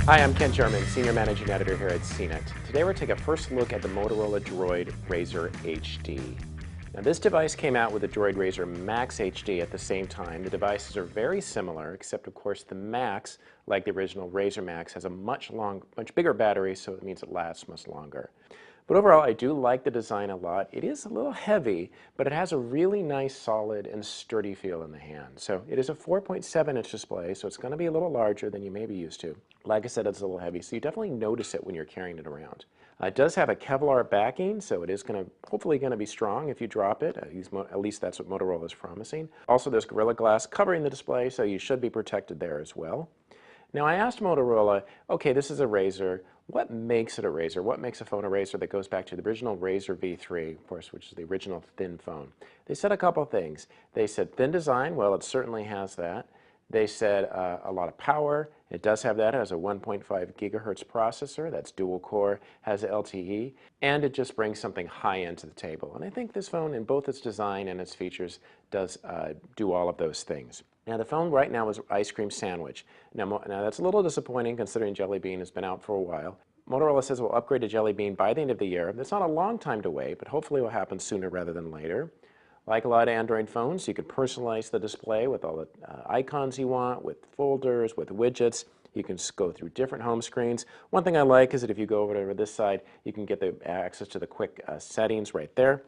Hi, I'm Ken German, Senior Managing Editor here at CNET. Today we're taking a first look at the Motorola Droid Razr HD. Now this device came out with the Droid Razr Max HD at the same time. The devices are very similar, except of course the Max, like the original Razr Max, has a much bigger battery, so it means it lasts much longer. But overall, I do like the design a lot. It is a little heavy, but it has a really nice, solid, and sturdy feel in the hand. So it is a 4.7-inch display, so it's going to be a little larger than you may be used to. Like I said, it's a little heavy, so you definitely notice it when you're carrying it around. It does have a Kevlar backing, so it is hopefully going to be strong if you drop it. At least that's what Motorola is promising. Also, there's Gorilla Glass covering the display, so you should be protected there as well. Now, I asked Motorola, okay, this is a Razr. What makes it a Razr? What makes a phone a Razr that goes back to the original Razr V3, of course, which is the original thin phone? They said a couple of things. They said thin design. Well, it certainly has that. They said a lot of power. It does have that. It has a 1.5 gigahertz processor. That's dual core, has LTE, and it just brings something high-end to the table. And I think this phone, in both its design and its features, does do all of those things. Now, the phone right now is ice cream sandwich. Now that's a little disappointing considering Jelly Bean has been out for a while. Motorola says we'll upgrade to Jelly Bean by the end of the year. That's not a long time to wait, but hopefully it will happen sooner rather than later. Like a lot of Android phones, you can personalize the display with all the icons you want, with folders, with widgets. You can go through different home screens. One thing I like is that if you go over to this side, you can get the access to the quick settings right there.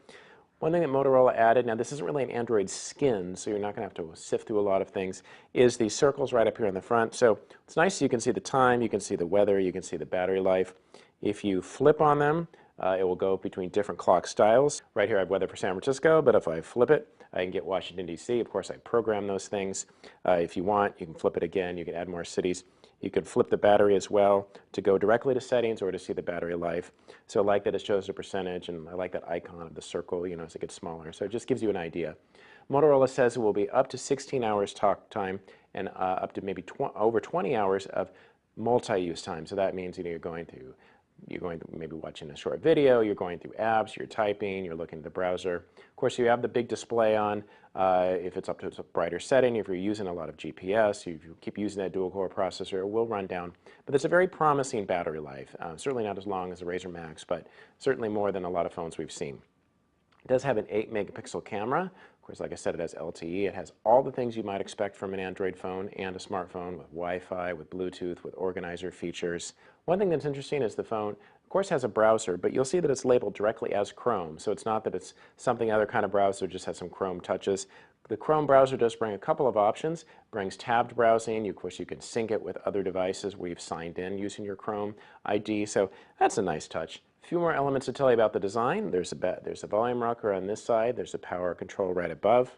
One thing that Motorola added, now this isn't really an Android skin, so you're not going to have to sift through a lot of things, is these circles right up here in the front. So it's nice, you can see the time, you can see the weather, you can see the battery life. If you flip on them, it will go between different clock styles. Right here I have weather for San Francisco, but if I flip it, I can get Washington, D.C. Of course, I program those things. If you want, you can flip it again, you can add more cities. You can flip the battery as well to go directly to settings or to see the battery life. So I like that it shows the percentage, and I like that icon of the circle, as it gets smaller. So it just gives you an idea. Motorola says it will be up to 16 hours talk time and up to maybe over 20 hours of multi-use time. So that means you're going to maybe watching a short video, you're going through apps, you're typing, you're looking at the browser. Of course, you have the big display on. If it's up to a brighter setting, if you're using a lot of GPS, if you keep using that dual-core processor, it will run down. But it's a very promising battery life. Certainly not as long as the Razr Max, but certainly more than a lot of phones we've seen. It does have an 8-megapixel camera. Of course, like I said, it has LTE. It has all the things you might expect from an Android phone and a smartphone, with Wi-Fi, with Bluetooth, with organizer features. One thing that's interesting is the phone, of course, has a browser, but you'll see that it's labeled directly as Chrome. So it's not that it's something other kind of browser, just has some Chrome touches. The Chrome browser does bring a couple of options. It brings tabbed browsing. Of course, you can sync it with other devices where you've signed in using your Chrome ID. So that's a nice touch. A few more elements to tell you about the design. There's a volume rocker on this side. There's a power control right above.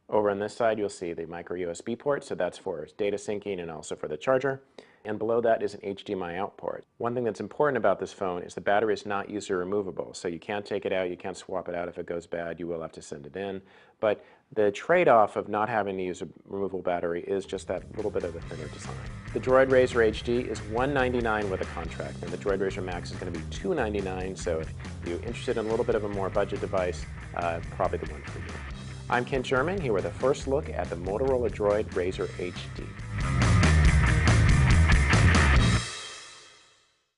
Over on this side, you'll see the micro USB port, so that's for data syncing and also for the charger. And below that is an HDMI out port. One thing that's important about this phone is the battery is not user removable, so you can't take it out, you can't swap it out. If it goes bad, you will have to send it in. But the trade-off of not having to use a removable battery is just that little bit of a thinner design. The Droid Razr HD is $199 with a contract, and the Droid Razr Max is going to be $299, so if you're interested in a little bit of a more budget device, probably the one for you. I'm Ken German, here with a first look at the Motorola Droid Razr HD.